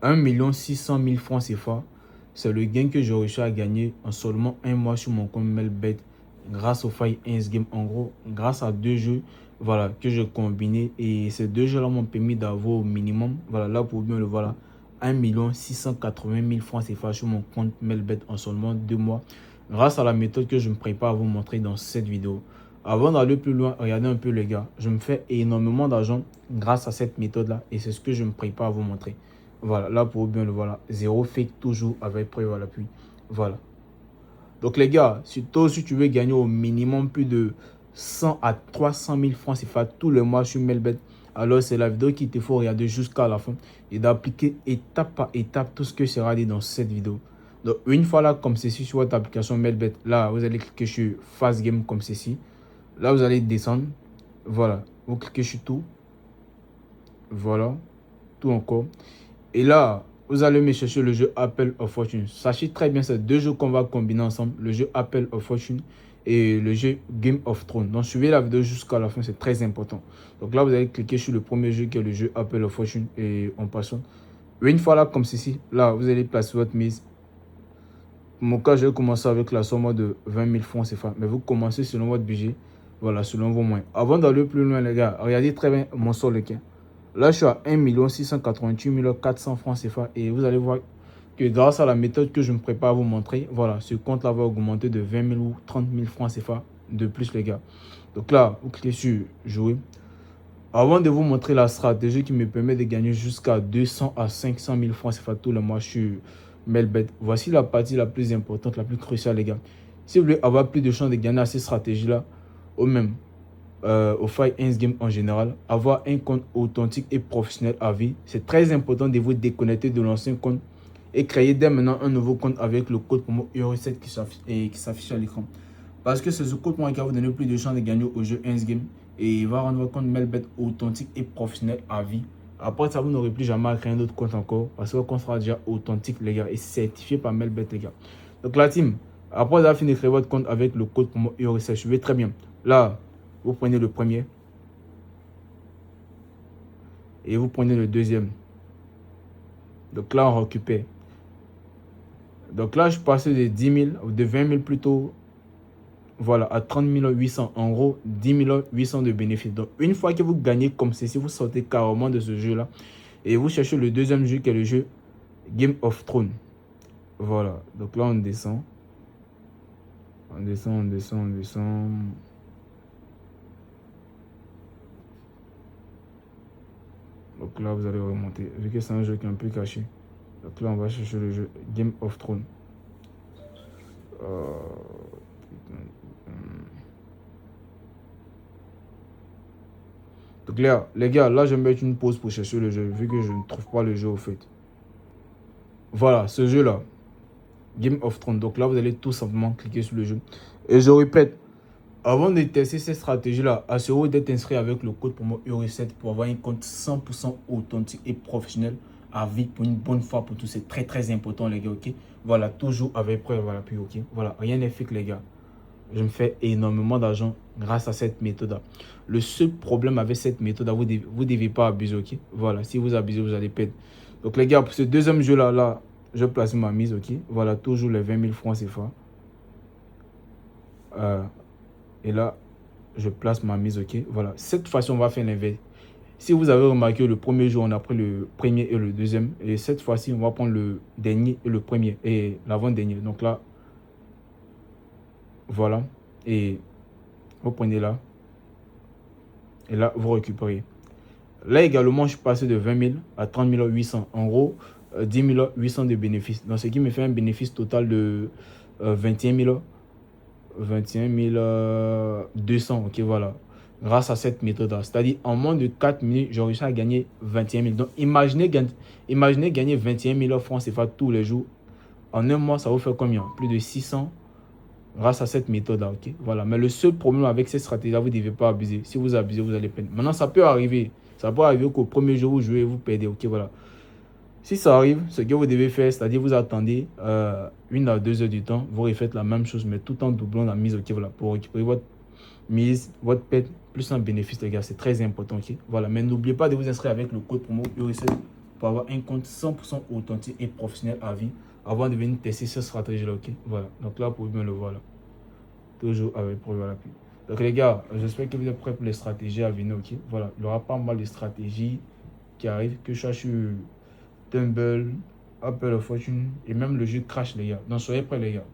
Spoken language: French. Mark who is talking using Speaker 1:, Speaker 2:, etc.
Speaker 1: 1 600 000 francs CFA. C'est le gain que j'ai réussi à gagner en seulement un mois sur mon compte Melbet grâce au Fire 1 Game. En gros, grâce à deux jeux voilà, que j'ai combinés. Et ces deux jeux-là m'ont permis d'avoir au minimum, voilà, là pour bien le voilà, 1 680 000 francs CFA sur mon compte Melbet en seulement 2 mois. Grâce à la méthode que je me prépare à vous montrer dans cette vidéo. Avant d'aller plus loin, regardez un peu les gars. Je me fais énormément d'argent grâce à cette méthode-là. Et c'est ce que je me prépare à vous montrer. Voilà, là pour bien le voilà. Zéro fake, toujours avec preuve à l'appui. Voilà. Donc les gars, surtout si tu veux gagner au minimum plus de 100 à 300 000 francs CFA tous les mois sur Melbet, alors c'est la vidéo qu'il te faut regarder jusqu'à la fin et d'appliquer étape par étape tout ce que sera dit dans cette vidéo. Donc une fois là comme ceci sur votre application Melbet, là vous allez cliquer sur Fast Game comme ceci. Là vous allez descendre. Voilà, vous cliquez sur tout. Voilà, tout encore. Et là, vous allez me chercher le jeu Apple of Fortune. Sachez très bien, c'est deux jeux qu'on va combiner ensemble. Le jeu Apple of Fortune et le jeu Game of Thrones. Donc, suivez la vidéo jusqu'à la fin, c'est très important. Donc là, vous allez cliquer sur le premier jeu qui est le jeu Apple of Fortune et on passe. Une fois là, comme ceci, là, vous allez placer votre mise. Pour mon cas, je vais commencer avec la somme de 20 000 francs CFA. Mais vous commencez selon votre budget. Voilà, selon vos moyens. Avant d'aller plus loin, les gars, regardez très bien mon solde. Là, je suis à 1 688 400 francs CFA et vous allez voir que grâce à la méthode que je me prépare à vous montrer, voilà, ce compte-là va augmenter de 20 000 ou 30 000 francs CFA de plus, les gars. Donc là, vous cliquez sur jouer. Avant de vous montrer la stratégie qui me permet de gagner jusqu'à 200 à 500 000 francs CFA tous les mois sur Melbet, voici la partie la plus importante, la plus cruciale, les gars. Si vous voulez avoir plus de chances de gagner à ces stratégies-là, ou même au Fire 1 Game en général, avoir un compte authentique et professionnel à vie, c'est très important de vous déconnecter de l'ancien compte et créer dès maintenant un nouveau compte avec le code promo Euro7 qui s'affiche à l'écran. Parce que c'est ce code promo qui va vous donner plus de chances de gagner au jeu 1 Game et il va rendre votre compte Melbet authentique et professionnel à vie. Après ça, vous n'aurez plus jamais à créer un autre compte encore parce que votre compte sera déjà authentique, les gars, et certifié par Melbet, les gars. Donc la team, après avoir fini de créer votre compte avec le code promo Euro7, je vais très bien. Là, vous prenez le premier et vous prenez le deuxième. Donc là, on récupère. Donc là, je passais de 10 000, ou de 20 000 plutôt, voilà, à 30 800. En gros, 10 800 de bénéfices. Donc une fois que vous gagnez comme ceci, vous sortez carrément de ce jeu-là et vous cherchez le deuxième jeu qui est le jeu Game of Thrones. Voilà. Donc là, on descend. On descend, on descend, on descend. Donc là, vous allez remonter. Vu que c'est un jeu qui est un peu caché. Donc là, on va chercher le jeu Game of Thrones. Donc là, les gars, là, je vais mettre une pause pour chercher le jeu, vu que je ne trouve pas le jeu au fait. Voilà, ce jeu-là, Game of Thrones. Donc là, vous allez tout simplement cliquer sur le jeu. Et je répète, avant de tester cette stratégie-là, assurez-vous d'être inscrit avec le code promo Euro7 pour avoir un compte 100% authentique et professionnel à vie pour une bonne fois pour tous. C'est très très important, les gars, ok? Voilà, toujours avec preuve, voilà, puis ok? Voilà, rien n'est fait, les gars. Je me fais énormément d'argent grâce à cette méthode-là. Le seul problème avec cette méthode-là, vous ne devez pas abuser, ok? Voilà, si vous abusez, vous allez perdre. Donc les gars, pour ce deuxième jeu-là, là, je place ma mise, ok? Voilà, toujours les 20 000 francs CFA. Et là, je place ma mise, ok? Voilà, cette fois-ci, on va faire l'inverse. Si vous avez remarqué, le premier jour, on a pris le premier et le deuxième. Et cette fois-ci, on va prendre le dernier et le premier. Et l'avant-dernier. Donc là, voilà. Et vous prenez là. Et là, vous récupérez. Là également, je suis passé de 20 000 à 30 800. En gros, 10 800 de bénéfices. Donc, ce qui me fait un bénéfice total de 21 200. Ok, voilà. Grâce à cette méthode-là. C'est-à-dire, en moins de 4 minutes, j'ai réussi à gagner 21 000. Donc, imaginez gagner 21 000 francs CFA tous les jours. En un mois, ça vous fait combien? Plus de 600 grâce à cette méthode-là, ok? Voilà. Mais le seul problème avec cette stratégie-là, vous ne devez pas abuser. Si vous abusez, vous allez perdre. Maintenant, ça peut arriver. Ça peut arriver qu'au premier jour où vous jouez, vous perdez, ok? Voilà. Si ça arrive, ce que vous devez faire, c'est-à-dire vous attendez 1 à 2 heures du temps, vous refaites la même chose, mais tout en doublant la mise, ok? Voilà. Pour récupérer votre mise, votre perte, plus un bénéfice, les gars. C'est très important, ok? Voilà. Mais n'oubliez pas de vous inscrire avec le code promo Euro7 pour avoir un compte 100% authentique et professionnel à vie avant de venir tester cette stratégie-là, ok? Voilà, donc là, vous pouvez bien le voir là. Toujours avec Pro à l'appui. Donc les gars, j'espère que vous êtes prêts pour les stratégies à venir, ok? Voilà, il y aura pas mal de stratégies qui arrivent, que je sois sur Tumble, Apple Fortune et même le jeu Crash, les gars. Donc soyez prêts, les gars.